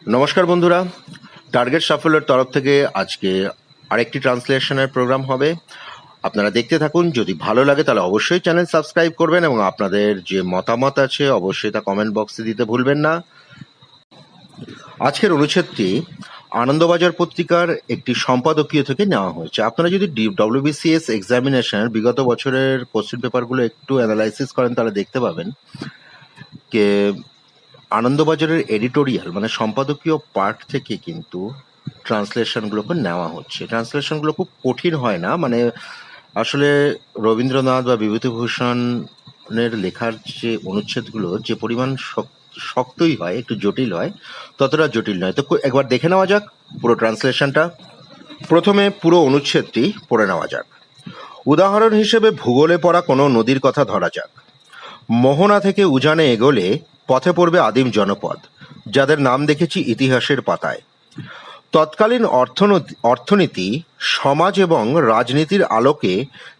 নমস্কার বন্ধুরা, টার্গেট সাফল্যের তরফ থেকে আজকে আরেকটি ট্রান্সলেশনের প্রোগ্রাম হবে। আপনারা দেখতে থাকুন। যদি ভালো লাগে তাহলে অবশ্যই চ্যানেল সাবস্ক্রাইব করবেন এবং আপনাদের যে মতামত আছে অবশ্যই তা কমেন্ট বক্সে দিতে ভুলবেন না। আজকের অনুচ্ছেদটি আনন্দবাজার পত্রিকার একটি সম্পাদকীয় থেকে নেওয়া হয়েছে। আপনারা যদি WBCS এক্সামিনেশনের বিগত বছরের কোশ্চেন পেপারগুলো একটু অ্যানালাইসিস করেন তাহলে দেখতে পাবেন যে আনন্দবাজারের এডিটোরিয়াল মানে সম্পাদকীয় পার্ট থেকে কিন্তু ট্রান্সলেশনগুলোকে নেওয়া হচ্ছে। ট্রান্সলেশনগুলো খুব কঠিন হয় না, মানে আসলে রবীন্দ্রনাথ বা বিভূতিভূষণের লেখার যে অনুচ্ছেদগুলো যে পরিমাণ শক্তই হয়, একটু জটিল হয়, ততটা জটিল নয়। তো একবার দেখে নেওয়া যাক পুরো ট্রান্সলেশনটা। প্রথমে পুরো অনুচ্ছেদটি পড়ে নেওয়া যাক। উদাহরণ হিসেবে ভূগোলে পড়া কোনো নদীর কথা ধরা যাক। মোহনা থেকে উজানে এগোলে পথে পড়বে আদিম জনপদ, যাদের নাম দেখেছি ইতিহাসের পাতায়। তৎকালীন অর্থনীতি, সমাজ এবং রাজনীতির আলোকে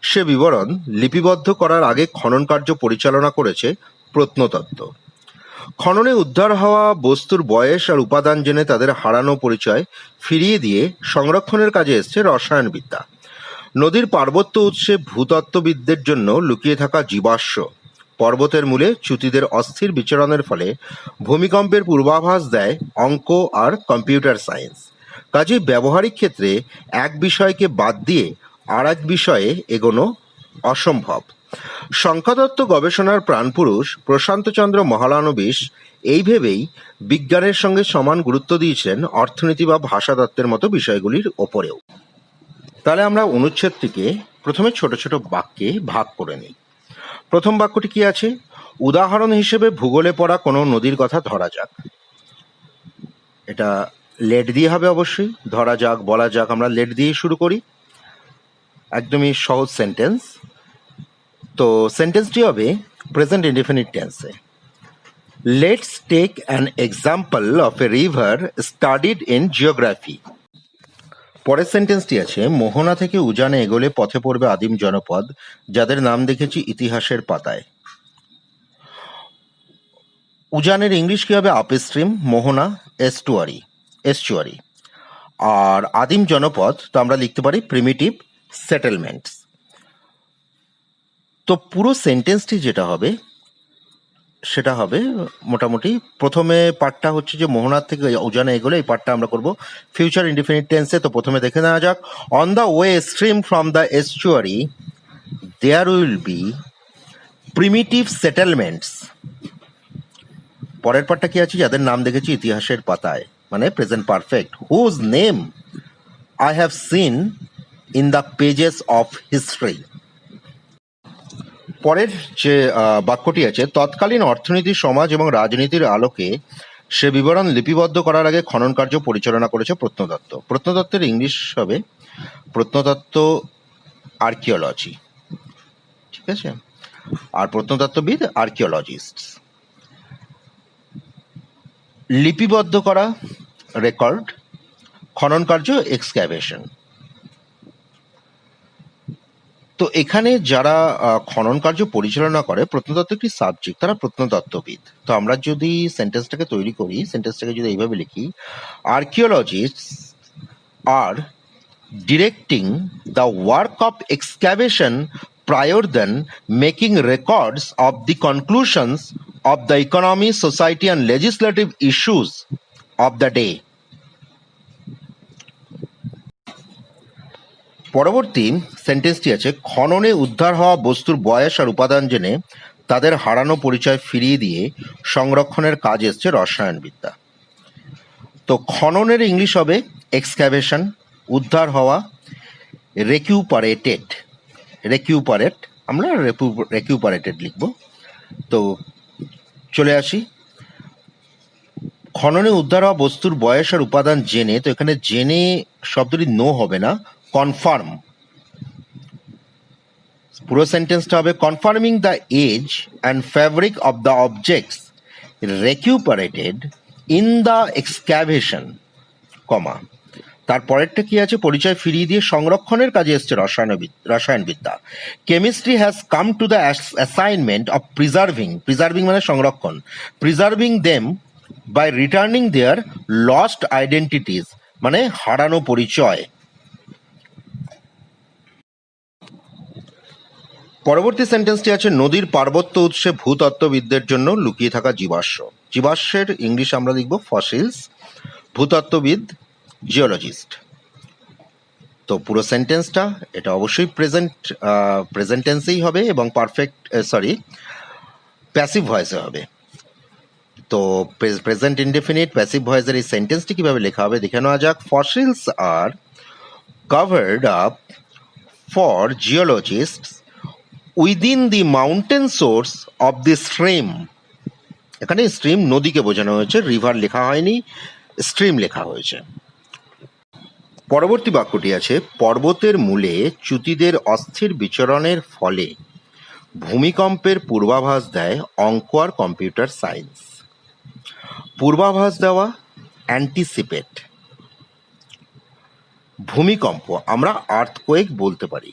সে বিবরণ লিপিবদ্ধ করার আগে খনন কার্য পরিচালনা করেছে প্রত্নতত্ত্ব। খননে উদ্ধার হওয়া বস্তুর বয়স আর উপাদান জেনে তাদের হারানো পরিচয় ফিরিয়ে দিয়ে সংরক্ষণের কাজে এসছে রসায়নবিদ্যা। নদীর পার্বত্য উৎসে ভূতত্ত্ববিদদের জন্য লুকিয়ে থাকা জীবাশ্ম, পর্বতের মূলে চ্যুতিদের অস্থির বিচরণের ফলে ভূমিকম্পের পূর্বাভাস দেয় অঙ্ক আর কম্পিউটার সায়েন্স। কাজেই ব্যবহারিক ক্ষেত্রে এক বিষয়কে বাদ দিয়ে আর এক বিষয়ে এগোনো অসম্ভব। সংখ্যাতত্ত্ব গবেষণার প্রাণপুরুষ প্রশান্তচন্দ্র মহলানবিশ এই ভেবেই বিজ্ঞানের সঙ্গে সমান গুরুত্ব দিয়েছেন অর্থনীতি বা ভাষাতত্ত্বের মতো বিষয়গুলির ওপরেও। তাহলে আমরা অনুচ্ছেদটিকে প্রথমে ছোট ছোট বাক্যে ভাগ করে নিই। প্রথম বাক্যটি কি আছে? উদাহরণ হিসেবে ভূগোলে পড়া কোনো নদীর কথা ধরা যাক। এটা লেট দিয়ে হবে অবশ্যই। ধরা যাক, বলা যাক, আমরা লেট দিয়ে শুরু করি। একদমই সহজ সেন্টেন্স। তো সেন্টেন্সটি হবে প্রেজেন্ট ইনডেফিনিট টেন্সে। Let's take an example of a river studied in geography. পরের সেন্টেন্সটি আছে মোহনা থেকে উজানে এগোলে পথে পড়বে আদিম জনপদ, যাদের নাম দেখেছি ইতিহাসের পাতায়। উজানের ইংলিশ কি হবে? আপস্ট্রিম, মোহনা এস্টুয়ারি। আর আদিম জনপদ তো আমরা লিখতে পারি প্রিমিটিভ সেটেলমেন্টস। তো পুরো সেন্টেন্সটি যেটা হবে সেটা হবে মোটামুটি প্রথমে পার্টটা হচ্ছে যে মোহনার থেকে উজানে এগোলে, এই পার্টটা আমরা করব ফিউচার ইনডিফিনিট টেন্সে। তো প্রথমে দেখে নেওয়া যাক। On the way stream from the estuary there will be primitive settlements. পরের পার্টটা কি আছে? যাদের নাম দেখেছি ইতিহাসের পাতায়, মানে present perfect. Whose name I have seen in the pages of history. পরের যে বাক্যটি আছে, তৎকালীন অর্থনীতি, সমাজ এবং রাজনীতির আলোকে সে বিবরণ লিপিবদ্ধ করার আগে খনন কার্য পরিচালনা করেছে প্রত্নতত্ত্ব। প্রত্নতত্ত্বের ইংলিশ হবে প্রত্নতত্ত্ব আর্কিওলজি, ঠিক আছে? আর প্রত্নতত্ত্ববিদ আর্কিওলজিস্ট। লিপিবদ্ধ করা রেকর্ড, খনন কার্য এক্সক্যাভেশন। তো এখানে যারা খনন কার্য পরিচালনা করে, প্রত্নতত্ত্ব একটি সাবজেক্ট, তারা প্রত্নতত্ত্ববিদ। তো আমরা যদি সেন্টেন্সটাকে তৈরি করি, সেন্টেন্সটাকে যদি এইভাবে লিখি, archaeologists are directing the work of excavation prior than making records of the conclusions of the economy, society and legislative issues of the day. পরবর্তী সেন্টেন্সটি আছে খননে উদ্ধার হওয়া বস্তুর বয়স আর উপাদান জেনে তাদের হারানো পরিচয় ফিরিয়ে দিয়ে সংরক্ষণের কাজ এসছে রসায়নবিদ্যা। তো খননের ইংলিশ হবে এক্সক্যাভেশন, উদ্ধার হওয়া রেকিউপারেট, আমরা রেকিউপারেটেড লিখব। তো চলে আসি, খননে উদ্ধার হওয়া বস্তুর বয়স আর উপাদান জেনে, তো এখানে জেনে শব্দটি নো হবে না, কনফার্ম। পুরো সেন্টেন্সটা হবে confirming the age and fabric of the objects recuperated in the excavation, comma. তারপরেরটা কি আছে? পরিচয় ফিরিয়ে দিয়ে সংরক্ষণের কাজে এসছে রসায়নবিদ্যা। Chemistry has come to the assignment of preserving মানে সংরক্ষণ, preserving them by returning their lost identities, মানে হারানো পরিচয়। পরবর্তী সেন্টেন্সটি আছে নদীর পার্বত্য উৎসে ভূতত্ত্ববিদদের জন্য লুকিয়ে থাকা জীবাশ্ম। জীবাশ্মের ইংলিশ আমরা লিখব ফসিলস, ভূতত্ত্ববিদ জিওলজিস্ট। তো পুরো সেন্টেন্সটা এটা অবশ্যই প্রেজেন্ট টেন্সেই হবে এবং প্যাসিভ ভয়েসে হবে। তো প্রেজেন্ট ইনডেফিনিট প্যাসিভ ভয়েসের এই সেন্টেন্সটি কিভাবে লেখা হবে দেখে নেওয়া যাক। Fossils are covered up for geologists within the mountain source of the stream. এখানে স্ট্রিম নদীকে বোঝানো হয়েছে, রিভার লেখা হয়নি, স্ট্রিম লেখা হয়েছে। পরবর্তী বাক্যটি আছে পর্বতের মূলে চ্যুতিদের অস্থির বিচরণের ফলে ভূমিকম্পের পূর্বাভাস দেয় অঙ্ক আর কম্পিউটার সায়েন্স। পূর্বাভাস দেওয়া, অ্যান্টিসিপেট। ভূমিকম্প আমরা আর্থকোয়েক বলতে পারি,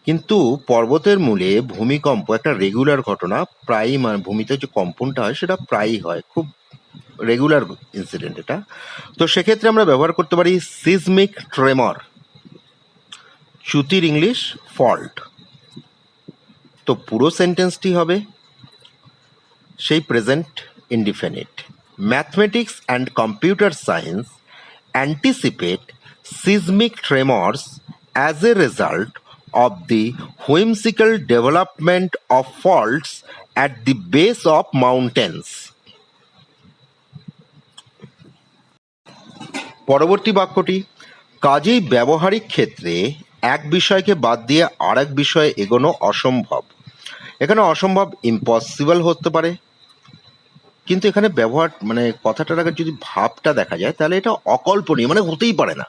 কিন্তু পর্বতের মূলে ভূমিকম্প একটা রেগুলার ঘটনা, প্রায়ই ভূমিতে যে কম্পনটা হয় সেটা প্রায়ই হয়, খুব রেগুলার ইনসিডেন্ট এটা। তো সেক্ষেত্রে আমরা ব্যবহার করতে পারি সিজমিক ট্রেমর। চ্যুতির ইংলিশ ফল্ট। তো পুরো সেন্টেন্সটি হবে সেই present indefinite. Mathematics and computer science anticipate seismic tremors as a result of the whimsical development of faults at the base of mountains. পরবর্তী বাক্যটি কাজেই ব্যবহারিক ক্ষেত্রে এক বিষয়কে বাদ দিয়ে আর এক বিষয়ে এগোনো অসম্ভব। এখানে অসম্ভব ইম্পসিবল হতে পারে, কিন্তু এখানে ব্যবহার কথাটার আগে যদি ভাবটা দেখা যায় তাহলে এটা অকল্পনীয়, হতেই পারে না।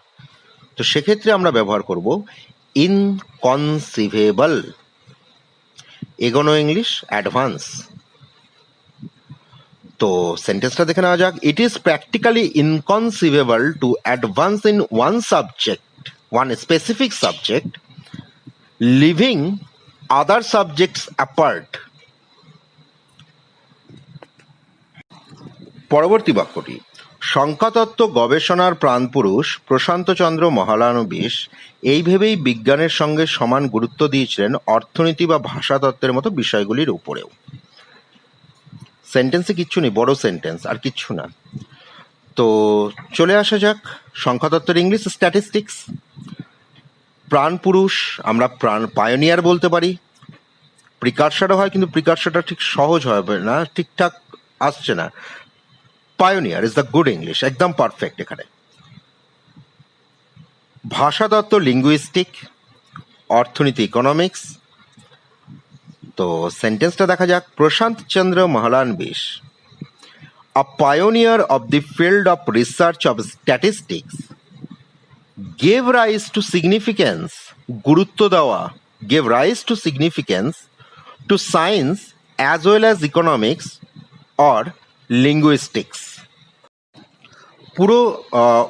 তো সেক্ষেত্রে আমরা ব্যবহার করব ইনকনসিভেবল। এগোনো ইংলিশ অ্যাডভান্স। তো সেন্টেন্সটা দেখে নেওয়া যাক। It is practically inconceivable to advance in one specific subject leaving other subjects apart. পরবর্তী বাক্যটি সংখ্যাতত্ত্ব গবেষণার প্রাণপুরুষ প্রশান্তচন্দ্র মহলানবিশ এই ভেবেই বিজ্ঞানের সঙ্গে সমান গুরুত্ব দিয়েছিলেন অর্থনীতি বা ভাষাতত্ত্বের মতো বিষয়গুলির উপরেও। সেন্টেন্সে কিচ্ছু নেই, বড় সেন্টেন্স, আর কিচ্ছু না। তো চলে আসা যাক সংখ্যাতত্ত্বের ইংলিশ স্ট্যাটিস্টিক্স। প্রাণপুরুষ আমরা পায়োনিয়ার বলতে পারি, প্রিকার্সারও হয়, কিন্তু প্রিকার্সারটা ঠিক সহজ হবে না, ঠিকঠাক আসছে না। Pioneer is the good English, একদম পারফেক্ট এখানে। ভাষাতত্ত্ব লিঙ্গুইস্টিক, অর্থনীতি ইকোনমিক্স। তো সেন্টেন্সটা দেখা যাক। প্রশান্ত চন্দ্র Mahalanobis, a pioneer of the field of research of statistics, gave rise to significance, গুরুত্ব দেওয়া, gave rise to significance to science as well as economics or linguistics. পুরো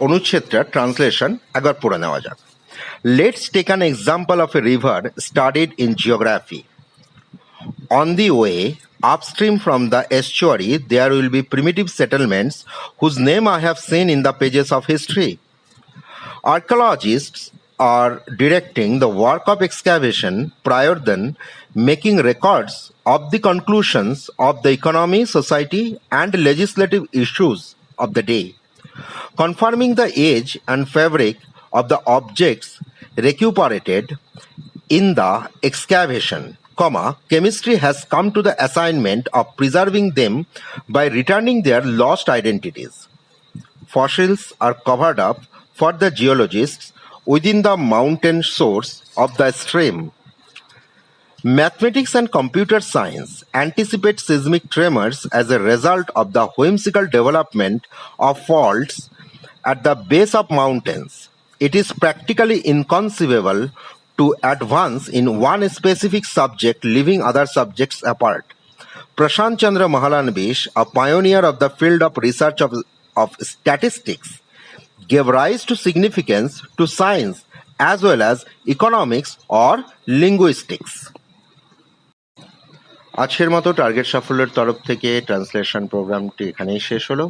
অনুচ্ছেদটা ট্রান্সলেশন একবার পড়ে নেওয়া যাক। Let's take an example of a river studied in geography. On the way upstream from the estuary, there will be primitive settlements whose name I have seen in the pages of history. Archaeologists are directing the work of excavation prior then making records of the conclusions of the economy, society, and legislative issues of the day, confirming the age and fabric of the objects recuperated in the excavation. Chemistry has come to the assignment of preserving them by returning their lost identities. Fossils are covered up for the geologists within the mountain source of the stream. Mathematics and computer science anticipate seismic tremors as a result of the whimsical development of faults at the base of mountains. It is practically inconceivable to advance in one specific subject leaving other subjects apart. Prashant Chandra Mahalanbish, a pioneer of the field of research of statistics, gave rise to significance to science as well as economics or linguistics. আজকের মতো target সাফল্যের তরফ থেকে translation প্রোগ্রামটি এখানেই শেষ হলো।